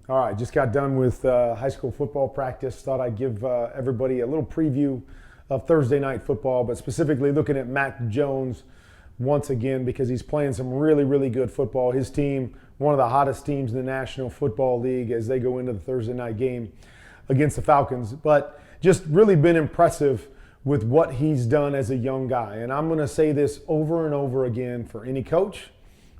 All right, just got done with high school football practice. Thought I'd give everybody a little preview of Thursday night football, but specifically looking at Mac Jones once again because he's playing some really, really good football. His team, one of the hottest teams in the National Football League as they go into the Thursday night game against the Falcons. But just really been impressive with what he's done as a young guy. And I'm going to say this over and over again for any coach,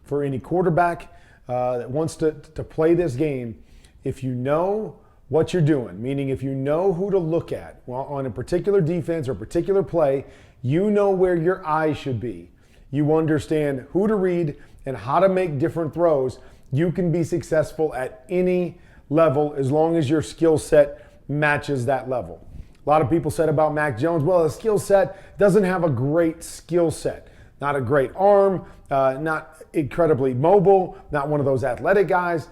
for any quarterback that wants to play this game. If you know what you're doing, meaning if you know who to look at on a particular defense or a particular play, you know where your eyes should be. You understand who to read and how to make different throws. You can be successful at any level as long as your skill set matches that level. A lot of people said about Mac Jones, well, his skill set doesn't have a great skill set. Not a great arm, not incredibly mobile, not one of those athletic guys.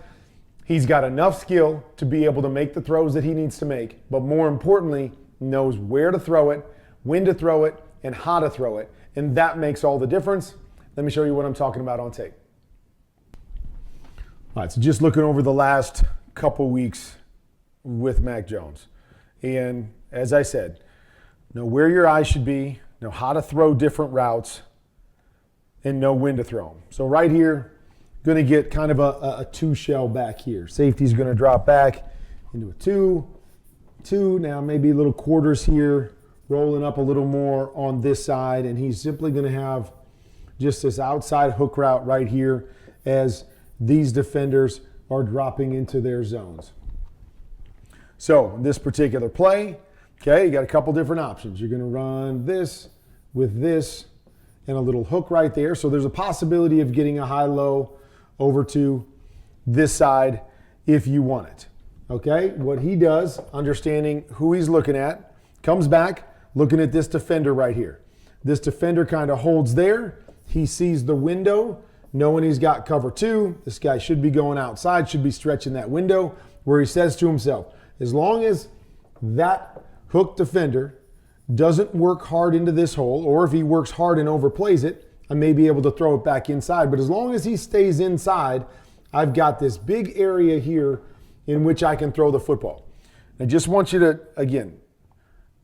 He's got enough skill to be able to make the throws that he needs to make, but more importantly, knows where to throw it, when to throw it, and how to throw it. And that makes all the difference. Let me show you what I'm talking about on tape. All right, so just looking over the last couple weeks with Mac Jones. And as I said, know where your eyes should be, know how to throw different routes, and know when to throw them. So right here, going to get kind of a two shell back here. Safety's going to drop back into a two. Now maybe little quarters here, rolling up a little more on this side, and he's simply going to have just this outside hook route right here as these defenders are dropping into their zones. So this particular play, okay, you got a couple different options. You're going to run this with this and a little hook right there. So there's a possibility of getting a high-low over to this side if you want it. Okay, what he does, understanding who he's looking at, comes back, looking at this defender right here. This defender kind of holds there. He sees the window, knowing he's got cover two. This guy should be going outside, should be stretching that window, where he says to himself, as long as that hook defender doesn't work hard into this hole, or if he works hard and overplays it, I may be able to throw it back inside. But as long as he stays inside, I've got this big area here in which I can throw the football. I just want you to, again,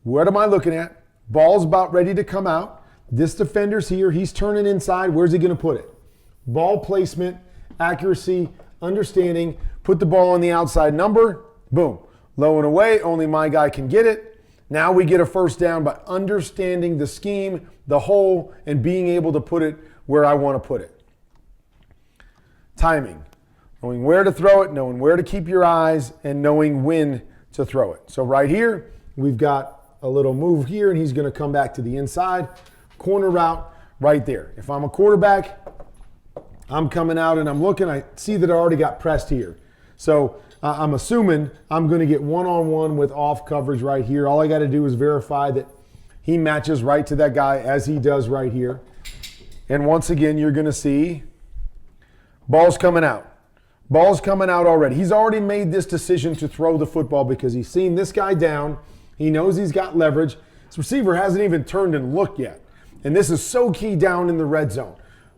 what am I looking at? Ball's about ready to come out. This defender's here. He's turning inside. Where's he going to put it? Ball placement, accuracy, understanding. Put the ball on the outside number. Boom. Low and away. Only my guy can get it. Now we get a first down by understanding the scheme, the hole, and being able to put it where I want to put it. Timing. Knowing where to throw it, knowing where to keep your eyes, and knowing when to throw it. So right here, we've got a little move here, and he's going to come back to the inside. Corner route right there. If I'm a quarterback, I'm coming out and I'm looking. I see that I already got pressed here. So I'm assuming I'm going to get one-on-one with off coverage right here. All I got to do is verify that he matches right to that guy as he does right here. And once again, you're going to see ball's coming out. Ball's coming out already. He's already made this decision to throw the football because he's seen this guy down. He knows he's got leverage. His receiver hasn't even turned and looked yet. And this is so key down in the red zone.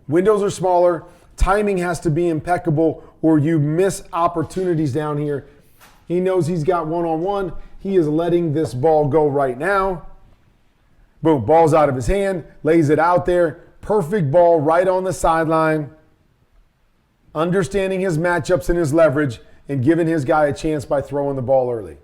Windows are smaller. Timing has to be impeccable or you miss opportunities down here. He knows he's got one-on-one. He is letting this ball go right now. Boom, ball's out of his hand, lays it out there. Perfect ball right on the sideline. Understanding his matchups and his leverage and giving his guy a chance by throwing the ball early.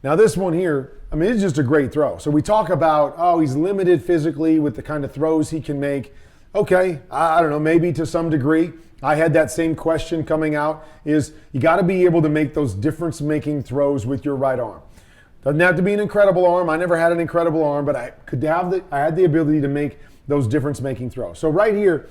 Now this one here, I mean, it's just a great throw. So we talk about, oh, he's limited physically with the kind of throws he can make. Okay, I don't know, maybe to some degree. I had that same question coming out, is you got to be able to make those difference-making throws with your right arm. Doesn't have to be an incredible arm. I never had an incredible arm, but I had the ability to make those difference-making throws. So right here,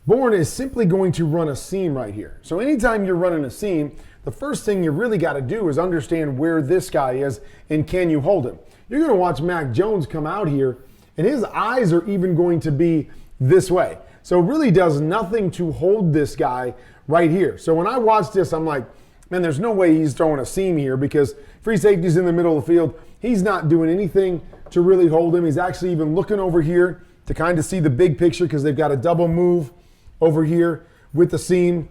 Bourne is simply going to run a seam right here. So anytime you're running a seam, the first thing you really got to do is understand where this guy is and can you hold him. You're going to watch Mac Jones come out here, and his eyes are even going to be this way. So it really does nothing to hold this guy right here. So when I watch this, I'm like, man, there's no way he's throwing a seam here because free safety's in the middle of the field. He's not doing anything to really hold him. He's actually even looking over here to kind of see the big picture because they've got a double move over here with the seam.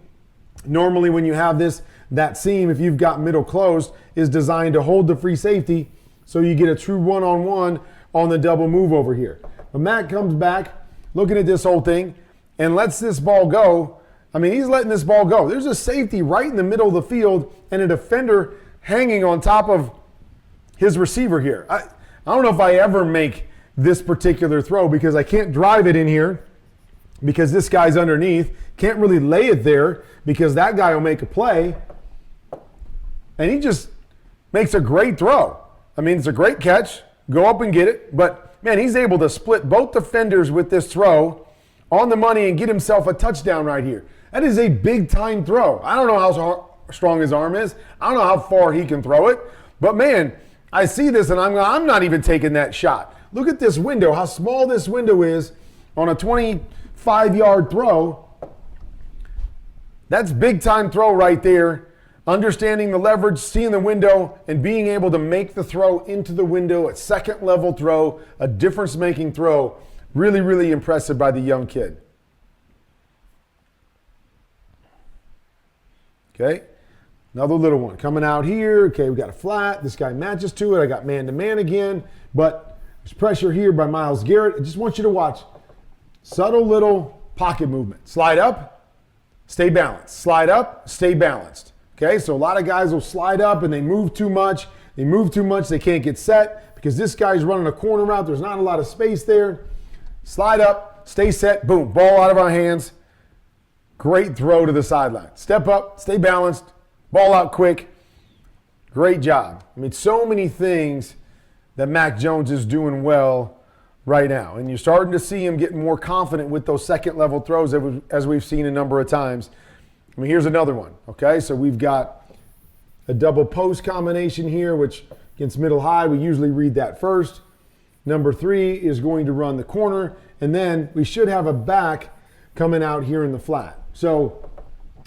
Normally when you have this, that seam, if you've got middle closed, is designed to hold the free safety so you get a true one-on-one on the double move over here. But Matt comes back looking at this whole thing and lets this ball go. I mean, he's letting this ball go. There's a safety right in the middle of the field and a defender hanging on top of his receiver here. I don't know if I ever make this particular throw because I can't drive it in here because this guy's underneath. Can't really lay it there because that guy will make a play. And he just makes a great throw. I mean, it's a great catch. Go up and get it. But, man, he's able to split both defenders with this throw on the money and get himself a touchdown right here. That is a big-time throw. I don't know how strong his arm is. I don't know how far he can throw it. But, man, I see this and I'm not even taking that shot. Look at this window, how small this window is on a 25-yard throw. That's big-time throw right there. Understanding the leverage, seeing the window, and being able to make the throw into the window, a second-level throw, a difference-making throw. Really, really impressive by the young kid. Okay, another little one coming out here. Okay, we got a flat. This guy matches to it. I got man-to-man again, but there's pressure here by Myles Garrett. I just want you to watch. Subtle little pocket movement. Slide up, stay balanced. Slide up, stay balanced. Okay, so a lot of guys will slide up and they move too much. They move too much, they can't get set because this guy's running a corner route. There's not a lot of space there. Slide up, stay set, boom, ball out of our hands. Great throw to the sideline. Step up, stay balanced, ball out quick. Great job. I mean, so many things that Mac Jones is doing well right now. And you're starting to see him getting more confident with those second-level throws as we've seen a number of times. I mean, here's another one, okay? So we've got a double post combination here, which against middle high, we usually read that first. Number 3 is going to run the corner, and then we should have a back coming out here in the flat. So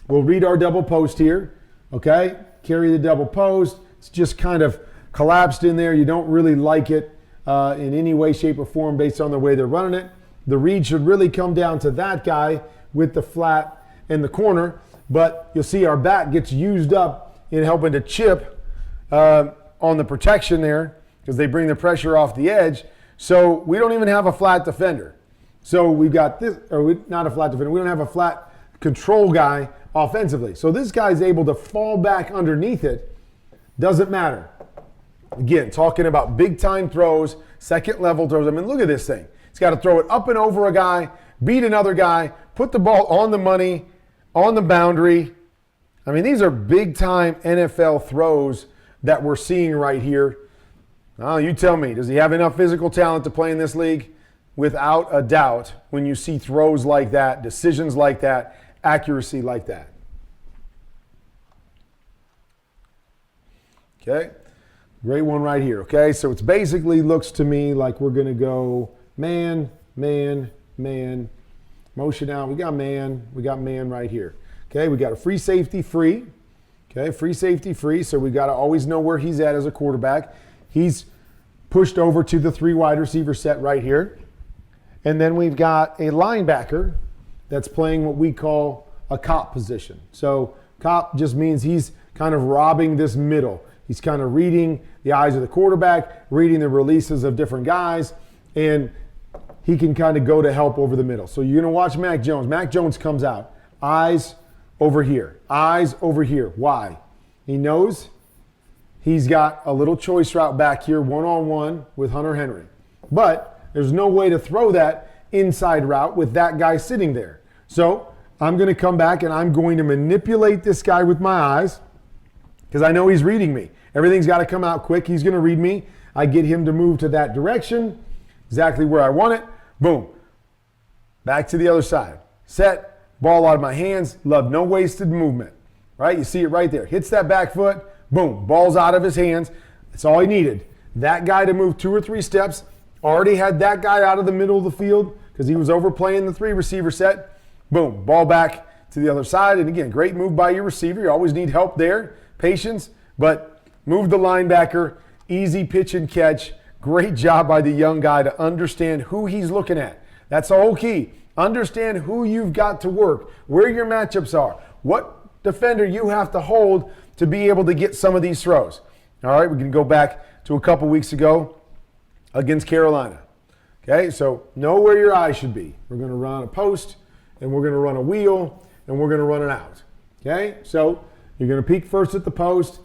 we'll read our double post here, okay? Carry the double post. It's just kind of collapsed in there. You don't really like it in any way, shape, or form based on the way they're running it. The read should really come down to that guy with the flat and the corner. But you'll see our back gets used up in helping to chip on the protection there because they bring the pressure off the edge. So we don't even have a flat defender. So we've got this, not a flat defender. We don't have a flat control guy offensively. So this guy's able to fall back underneath it. Doesn't matter. Again, talking about big-time throws, second-level throws. I mean, look at this thing. He's got to throw it up and over a guy, beat another guy, put the ball on the money, on the boundary. I mean, these are big-time NFL throws that we're seeing right here. Oh, you tell me, does he have enough physical talent to play in this league? Without a doubt, when you see throws like that, decisions like that, accuracy like that. Okay, great one right here. Okay, so it's basically looks to me like we're going to go man, man, man. Motion out. We got man right here. Okay, we got a free safety free. Okay, free safety free. So we got to always know where he's at as a quarterback. He's pushed over to the 3 wide receiver set right here. And then we've got a linebacker that's playing what we call a cop position. So cop just means he's kind of robbing this middle. He's kind of reading the eyes of the quarterback, reading the releases of different guys, and he can kind of go to help over the middle. So you're going to watch Mac Jones. Mac Jones comes out. Eyes over here. Eyes over here. Why? He knows he's got a little choice route back here, one-on-one with Hunter Henry. But there's no way to throw that inside route with that guy sitting there. So I'm going to come back and I'm going to manipulate this guy with my eyes because I know he's reading me. Everything's got to come out quick. He's going to read me. I get him to move to that direction, exactly where I want it. Boom. Back to the other side. Set. Ball out of my hands. Love no wasted movement. Right? You see it right there. Hits that back foot. Boom. Ball's out of his hands. That's all he needed. That guy to move 2 or 3 steps. Already had that guy out of the middle of the field because he was overplaying the 3 receiver set. Boom. Ball back to the other side. And again, great move by your receiver. You always need help there. Patience. But move the linebacker. Easy pitch and catch. Great job by the young guy to understand who he's looking at. That's the whole key. Understand who you've got to work, where your matchups are, what defender you have to hold to be able to get some of these throws. All right, we can go back to a couple weeks ago against Carolina. Okay, so know where your eye should be. We're going to run a post, and we're going to run a wheel, and we're going to run an out. Okay, so you're going to peek first at the post.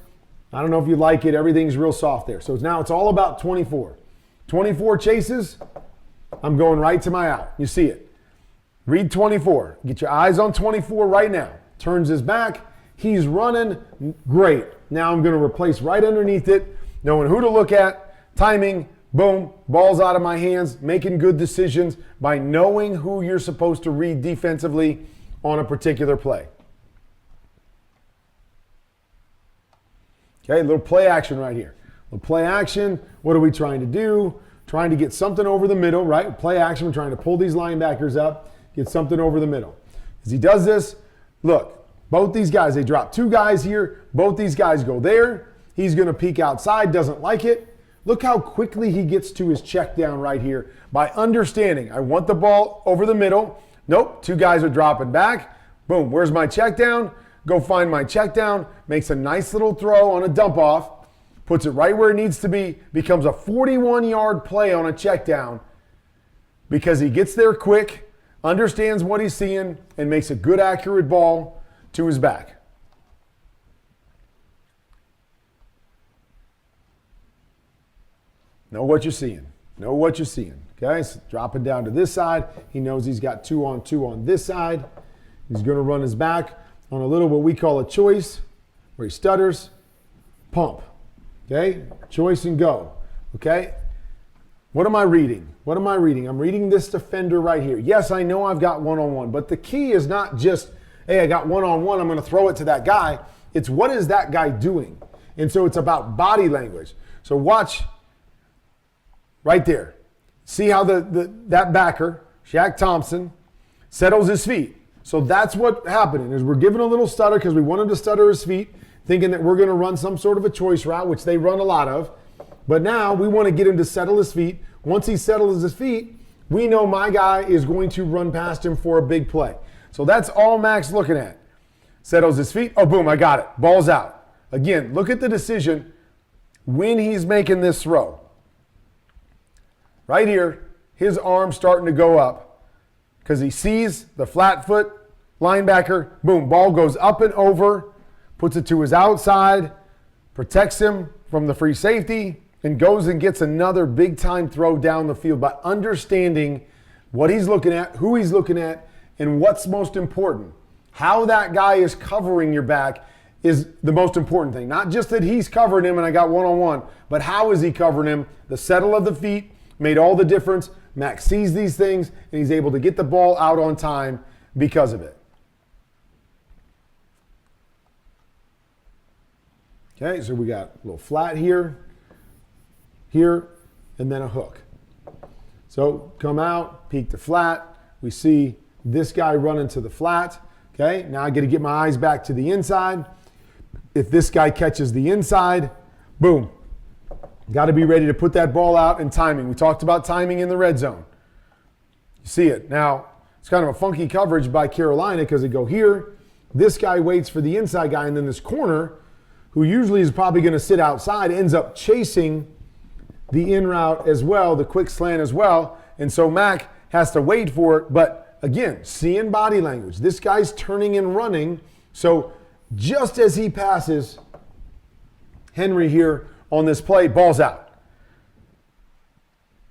I don't know if you like it. Everything's real soft there. So now it's all about 24. 24 chases, I'm going right to my out. You see it. Read 24. Get your eyes on 24 right now. Turns his back. He's running. Great. Now I'm going to replace right underneath it, knowing who to look at, timing, boom, ball's out of my hands, making good decisions by knowing who you're supposed to read defensively on a particular play. Okay, a little play action right here. A little play action. What are we trying to do? Trying to get something over the middle, right? Play action. We're trying to pull these linebackers up, get something over the middle. As he does this, look, both these guys, they drop two guys here. Both these guys go there. He's going to peek outside, doesn't like it. Look how quickly he gets to his check down right here by understanding. I want the ball over the middle. Nope, two guys are dropping back. Boom, where's my check down? Go find my check down, makes a nice little throw on a dump off, puts it right where it needs to be, becomes a 41-yard play on a check down because he gets there quick, understands what he's seeing, and makes a good, accurate ball to his back. Know what you're seeing. Know what you're seeing. Okay, so dropping down to this side. He knows he's got 2-on-2 on this side. He's going to run his back on a little what we call a choice, where he stutters, pump. Okay, choice and go. Okay, what am I reading? What am I reading? I'm reading this defender right here. Yes, I know I've got one-on-one, but the key is not just, hey, I got one-on-one, I'm going to throw it to that guy. It's what is that guy doing? And so it's about body language. So watch right there. See how that backer, Shaq Thompson, settles his feet. So that's what happening is we're giving a little stutter because we want him to stutter his feet, thinking that we're going to run some sort of a choice route, which they run a lot of. But now we want to get him to settle his feet. Once he settles his feet, we know my guy is going to run past him for a big play. So that's all Mac's looking at. Settles his feet. Oh, boom, I got it. Ball's out. Again, look at the decision when he's making this throw. Right here, his arm's starting to go up because he sees the flat foot linebacker. Boom, ball goes up and over, puts it to his outside, protects him from the free safety, and goes and gets another big-time throw down the field by understanding what he's looking at, who he's looking at, and what's most important. How that guy is covering your back is the most important thing. Not just that he's covering him and I got one-on-one, but how is he covering him? The settle of the feet made all the difference. Max sees these things, and he's able to get the ball out on time because of it. Okay, so we got a little flat here, and then a hook. So come out, peek to flat. We see this guy running to the flat. Okay, now I got to get my eyes back to the inside. If this guy catches the inside, boom. Got to be ready to put that ball out and timing. We talked about timing in the red zone. You see it. Now, it's kind of a funky coverage by Carolina because they go here. This guy waits for the inside guy, and then this corner, who usually is probably going to sit outside, ends up chasing the in route as well, the quick slant as well. And so Mac has to wait for it. But again, seeing body language. This guy's turning and running. So just as he passes Henry here on this play, ball's out.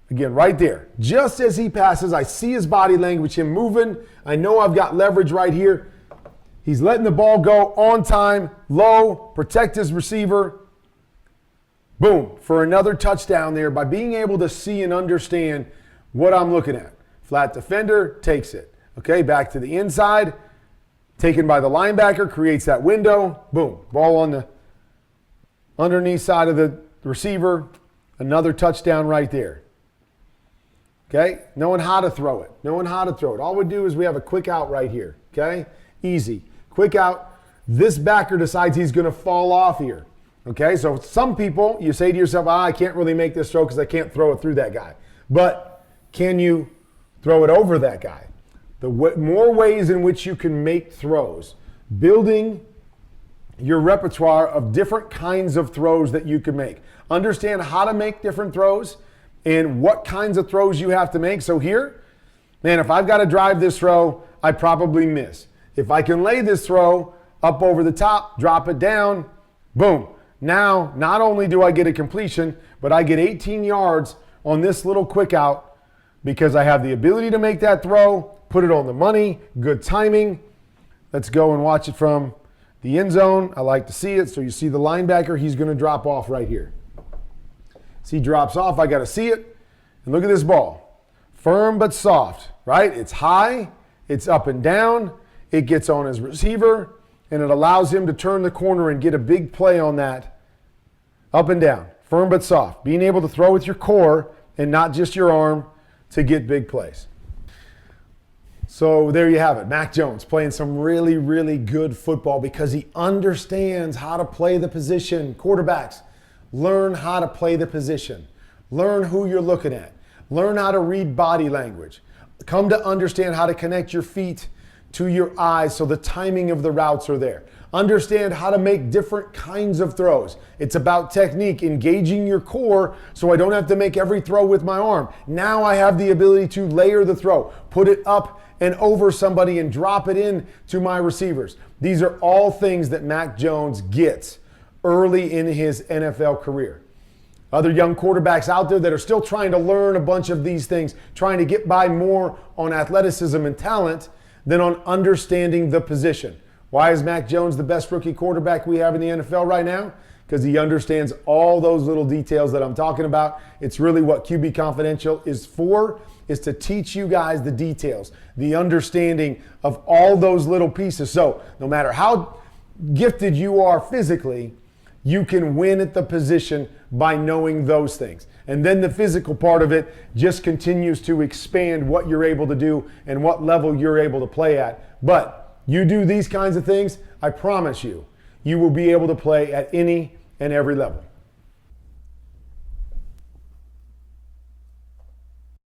Again, right there. Just as he passes, I see his body language, him moving. I know I've got leverage right here. He's letting the ball go on time, low, protect his receiver. Boom, for another touchdown there by being able to see and understand what I'm looking at. Flat defender takes it. Okay, back to the inside. Taken by the linebacker, creates that window. Boom, ball on the underneath side of the receiver. Another touchdown right there. Okay, knowing how to throw it. Knowing how to throw it. All we do is we have a quick out right here. Okay, easy. Quick out. This backer decides he's going to fall off here. Okay, so some people, you say to yourself, I can't really make this throw because I can't throw it through that guy. But can you throw it over that guy. More ways in which you can make throws. Building your repertoire of different kinds of throws that you can make. Understand how to make different throws and what kinds of throws you have to make. So here, man, if I've got to drive this throw, I probably miss. If I can lay this throw up over the top, drop it down, boom. Now, not only do I get a completion, but I get 18 yards on this little quick out because I have the ability to make that throw, put it on the money, good timing. Let's go and watch it from the end zone. I like to see it. So you see the linebacker, he's going to drop off right here. As he drops off, I got to see it. And look at this ball. Firm but soft, right? It's high, it's up and down, it gets on his receiver, and it allows him to turn the corner and get a big play on that. Up and down, firm but soft. Being able to throw with your core and not just your arm to get big plays. So there you have it. Mac Jones playing some really, really good football because he understands how to play the position. Quarterbacks, learn how to play the position. Learn who you're looking at. Learn how to read body language. Come to understand how to connect your feet to your eyes so the timing of the routes are there. Understand how to make different kinds of throws. It's about technique, engaging your core so I don't have to make every throw with my arm. Now I have the ability to layer the throw, put it up and over somebody and drop it in to my receivers. These are all things that Mac Jones gets early in his NFL career. Other young quarterbacks out there that are still trying to learn a bunch of these things, trying to get by more on athleticism and talent than on understanding the position. Why is Mac Jones the best rookie quarterback we have in the NFL right now? Because he understands all those little details that I'm talking about. It's really what QB Confidential is for, is to teach you guys the details, the understanding of all those little pieces. So no matter how gifted you are physically, you can win at the position by knowing those things. And then the physical part of it just continues to expand what you're able to do and what level you're able to play at. But you do these kinds of things, I promise you, you will be able to play at any and every level.